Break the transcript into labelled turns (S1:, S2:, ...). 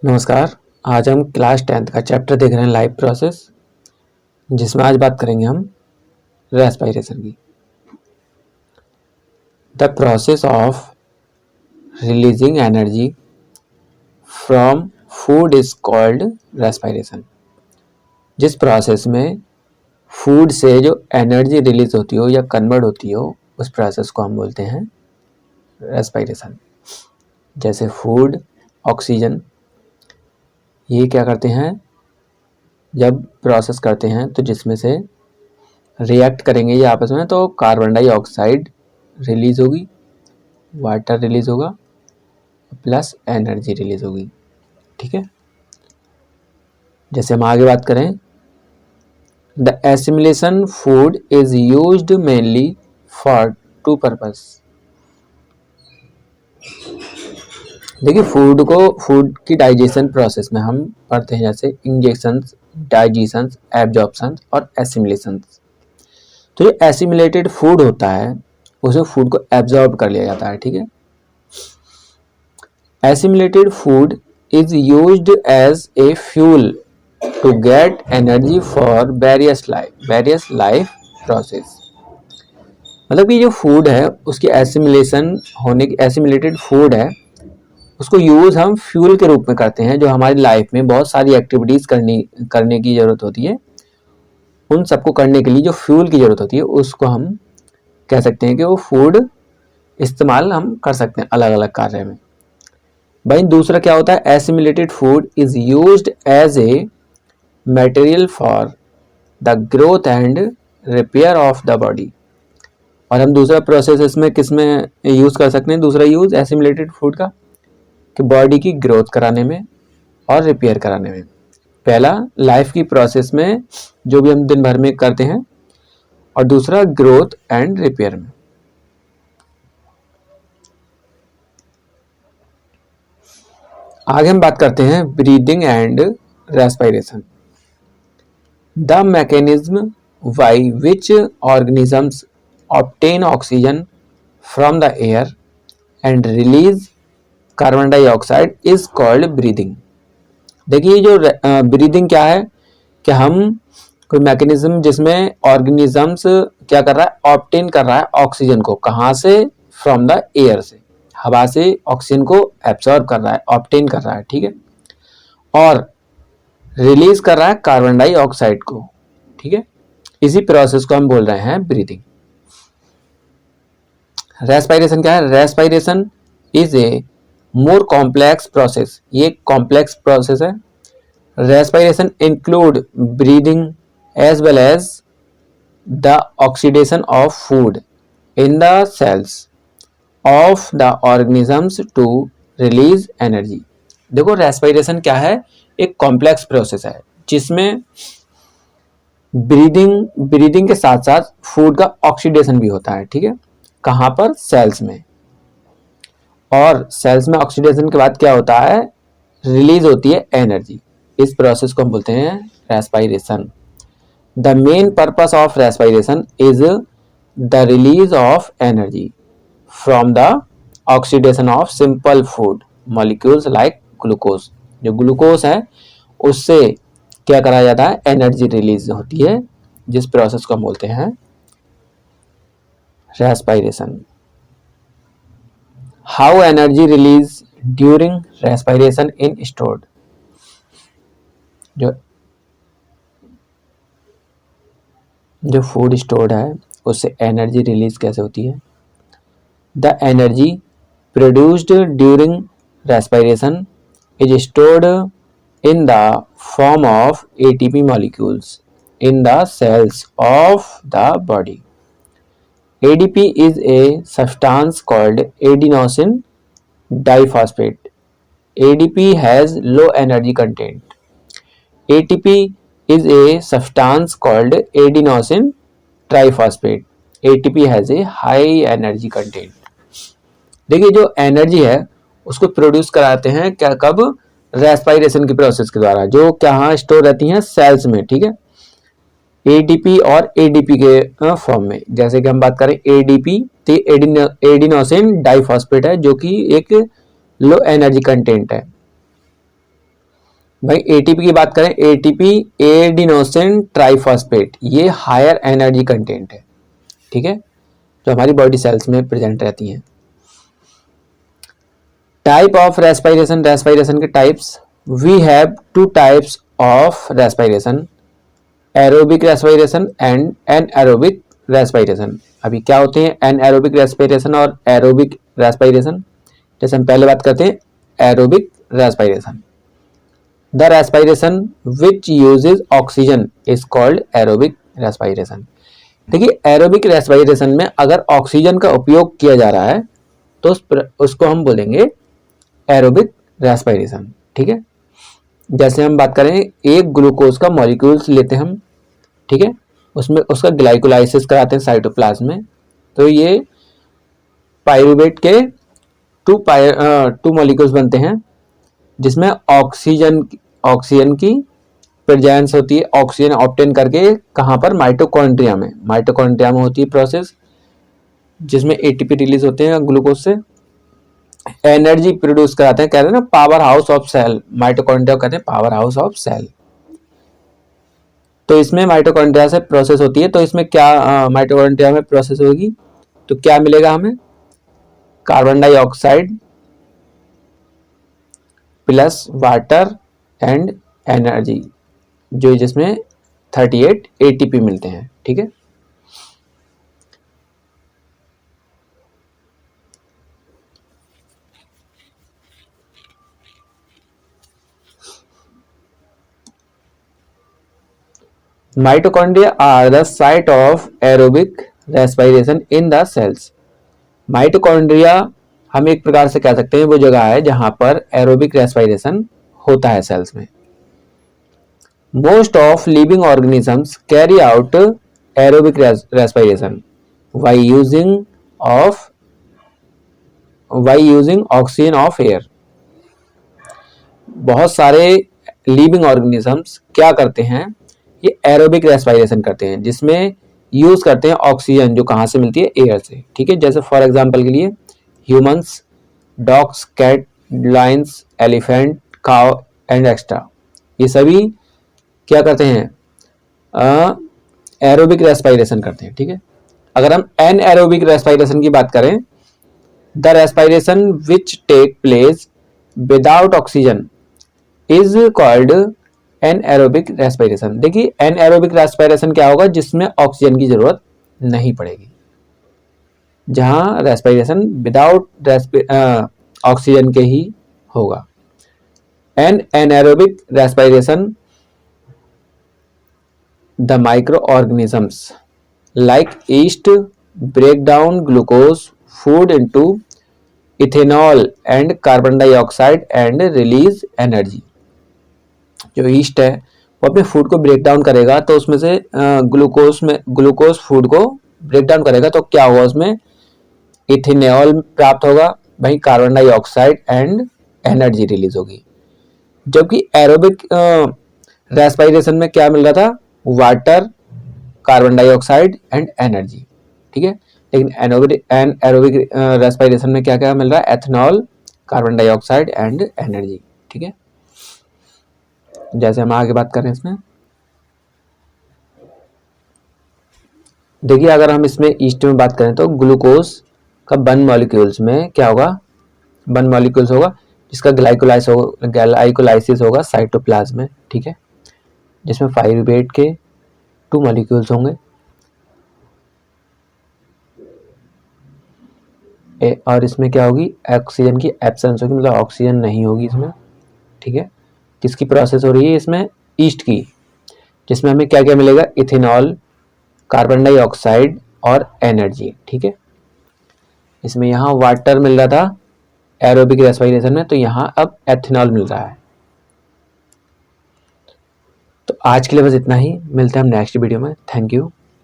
S1: नमस्कार। आज हम क्लास 10th का चैप्टर देख रहे हैं लाइफ प्रोसेस, जिसमें आज बात करेंगे हम रेस्पिरेशन की। The process of releasing energy from food is called respiration. जिस प्रोसेस में फूड से जो एनर्जी रिलीज होती हो या कन्वर्ट होती हो, उस प्रोसेस को हम बोलते हैं रेस्पिरेशन। जैसे फूड, ऑक्सीजन, ये क्या करते हैं, जब प्रोसेस करते हैं तो जिसमें से रिएक्ट करेंगे ये आपस में, तो कार्बन डाइऑक्साइड रिलीज होगी, वाटर रिलीज होगा, प्लस एनर्जी रिलीज होगी। ठीक है। जैसे हम आगे बात करें, the assimilation food is used mainly for two purpose. देखिए, फूड की डाइजेशन प्रोसेस में हम पढ़ते हैं जैसे इंजेक्शंस, डाइजेशंस, एब्जॉर्प्शंस और एसिमिलेशंस। तो जो एसिमिलेटेड फूड होता है उसे फूड को एब्जॉर्ब कर लिया जाता है। ठीक है। Assimilated food is used as a fuel to get energy for various life process. मतलब कि जो फूड है उसकी एसिमिलेटेड फूड है, उसको यूज हम फ्यूल के रूप में करते हैं। जो हमारी लाइफ में बहुत सारी एक्टिविटीज करने की जरूरत होती है, उन सबको करने के लिए जो फ्यूल की जरूरत होती है उसको हम कह सकते हैं कि वो फूड इस्तेमाल हम कर सकते हैं अलग अलग कार्य में। भाई दूसरा क्या होता है, assimilated food is used as a material for the growth and repair of the body. और हम दूसरा प्रोसेस इसमें किसमें यूज कर सकते हैं, दूसरा यूज एसिमिलेटेड फूड का, कि बॉडी की ग्रोथ कराने में और रिपेयर कराने में। पहला लाइफ की प्रोसेस में जो भी हम दिन भर में करते हैं, और दूसरा ग्रोथ एंड रिपेयर में। आगे हम बात करते हैं breathing and respiration. The mechanism by which organisms obtain oxygen from the air and release carbon dioxide is called breathing. देखिए, जो ब्रीदिंग क्या है कि हम कोई मैकेनिज्म जिसमें ऑर्गेनिजम्स क्या कर रहा है, ऑब्टेन कर रहा है ऑक्सीजन को, कहाँ से, फ्रॉम द एयर से, हवा से ऑक्सीजन को एब्सॉर्ब कर रहा है, ऑब्टेन कर रहा है। ठीक है। और रिलीज कर रहा है कार्बन डाइऑक्साइड को। ठीक है। इसी प्रोसेस को हम बोल रहे हैं ब्रीदिंग। रेस्पिरेशन क्या है, respiration is a more complex process. ये कॉम्प्लेक्स प्रोसेस है। Respiration include breathing as well as the oxidation of food in the cells of the organisms to release energy. देखो, रेस्पिरेशन क्या है, एक कॉम्प्लेक्स प्रोसेस है जिसमें ब्रीदिंग के साथ साथ फूड का ऑक्सीडेशन भी होता है। ठीक है। कहाँ पर, सेल्स में। और सेल्स में ऑक्सीडेशन के बाद क्या होता है, रिलीज होती है एनर्जी। इस प्रोसेस को हम बोलते हैं respiration. The main purpose of respiration is the release of energy from the oxidation of simple food molecules like glucose. जो ग्लूकोज है उससे क्या करा जाता है, एनर्जी रिलीज होती है, जिस प्रोसेस को हम बोलते हैं respiration. How energy release during respiration in stored। जो फूड स्टोर्ड है उससे एनर्जी रिलीज कैसे होती है। The energy produced during respiration is stored in the form of ATP molecules in the cells of the body. ADP is a substance called adenosine diphosphate. ADP has low energy content. ATP is a substance called adenosine triphosphate. ATP has a high energy content. देखिए, जो energy है उसको produce कराते हैं क्या, कब, respiration की process के द्वारा, जो कहाँ स्टोर रहती हैं, सेल्स में। ठीक है। एटीपी और एडीपी के फॉर्म में। जैसे कि हम बात करें एडीपी, तो एडिनोसिन डाइफॉस्फेट है, जो कि एक लो एनर्जी कंटेंट है। भाई एटीपी की बात करें, एटीपी एडिनोसिन ट्राइफॉस्फेट, ये हायर एनर्जी कंटेंट है, ठीक है, जो हमारी बॉडी सेल्स में प्रेजेंट रहती हैं। टाइप ऑफ रेस्पिरेशन, रेस्पिरेशन के types, we have two types of respiration, aerobic respiration and anaerobic respiration. अभी क्या होते हैं एनएरोबिक रेस्पिरेशन और एरोबिक रेस्पिरेशन? जैसे हम पहले बात करते हैं aerobic respiration. The respiration which uses oxygen is called aerobic respiration. देखिए एरोबिक रेस्पिरेशन में अगर ऑक्सीजन का उपयोग किया जा रहा है तो उसको हम बोलेंगे एरोबिक रेस्पिरेशन, ठीक है। जैसे हम बात करें एक ग्लूकोज का मॉलिक्यूल्स लेते हैं हम, ठीक है, उसमें उसका ग्लाइकोलाइसिस कराते हैं साइटोप्लाज्म में, तो ये पाइरूवेट के टू मॉलिक्यूल्स बनते हैं जिसमें ऑक्सीजन की प्रेजेंस होती है, ऑक्सीजन ऑब्टेन करके कहाँ पर, माइटोकॉन्ड्रिया में होती है प्रोसेस जिसमें एटीपी रिलीज होते हैं ग्लूकोज से, एनर्जी प्रोड्यूस कराते हैं, कहते हैं ना powerhouse of cell, mitochondria कहते हैं पावर हाउस ऑफ सेल। तो इसमें माइटोकॉन्ड्रिया से प्रोसेस होती है, तो इसमें क्या माइटोकॉन्ड्रिया में प्रोसेस होगी तो क्या मिलेगा हमें, carbon dioxide plus water and energy, जो जिसमें 38 एटीपी मिलते हैं, ठीक है। Mitochondria are the site of aerobic respiration in the cells. Mitochondria हम एक प्रकार से कह सकते हैं वो जगह है जहां पर एरोबिक रेस्पिरेशन होता है सेल्स में। Most of living organisms carry out aerobic respiration by using oxygen of air. बहुत सारे लिविंग ऑर्गेनिजम्स क्या करते हैं, ये एरोबिक रेस्पिरेशन करते हैं जिसमें यूज करते हैं ऑक्सीजन जो कहाँ से मिलती है, एयर से, ठीक है। जैसे फॉर एग्जांपल के लिए humans, dogs, cat, lions, elephant, cow and extra, ये सभी क्या करते हैं, एरोबिक रेस्पिरेशन करते हैं, ठीक है। अगर हम एनएरोबिक रेस्पिरेशन की बात करें, the respiration which take place without oxygen is called anaerobic respiration. देखिए एनएरोबिक रेस्पिरेशन क्या होगा, जिसमें ऑक्सीजन की जरूरत नहीं पड़ेगी, जहां रेस्पिरेशन विदाउट ऑक्सीजन के ही होगा। Anaerobic respiration, the microorganisms like yeast break down glucose food into ethanol and carbon dioxide and release energy. जो ईस्ट है वो अपने फूड को ब्रेक डाउन करेगा, तो उसमें से ग्लूकोज फूड को ब्रेक डाउन करेगा तो क्या होगा, उसमें इथेनॉल प्राप्त होगा, वहीं carbon dioxide and energy release होगी। जबकि एरोबिक रेस्पिरेशन में क्या मिल रहा था, water, carbon dioxide and energy, ठीक है। लेकिन एरोबिक रेस्पिरेशन में क्या क्या मिल रहा है, ethanol, carbon dioxide and energy, ठीक है। जैसे हम आगे बात करें इसमें, देखिए अगर हम इसमें ईस्ट में बात करें तो ग्लूकोज का 1 मॉलिक्यूल्स में क्या होगा, 1 मॉलिक्यूल्स होगा जिसका ग्लाइकोलाइसिस होगा साइटोप्लाज्म में, ठीक है, जिसमें पाइरूवेट के 2 मॉलिक्यूल्स होंगे और इसमें क्या होगी, ऑक्सीजन की एब्सेंस होगी, मतलब ऑक्सीजन नहीं होगी इसमें, ठीक है। किसकी प्रोसेस हो रही है इसमें, ईस्ट की, जिसमें हमें क्या क्या मिलेगा, इथेनॉल, कार्बन डाइऑक्साइड और एनर्जी, ठीक है। इसमें यहाँ वाटर मिल रहा था एरोबिक रेस्पिरेशन में, तो यहाँ अब एथेनॉल मिल रहा है। तो आज के लिए बस इतना ही, मिलते हैं हम नेक्स्ट वीडियो में। Thank you.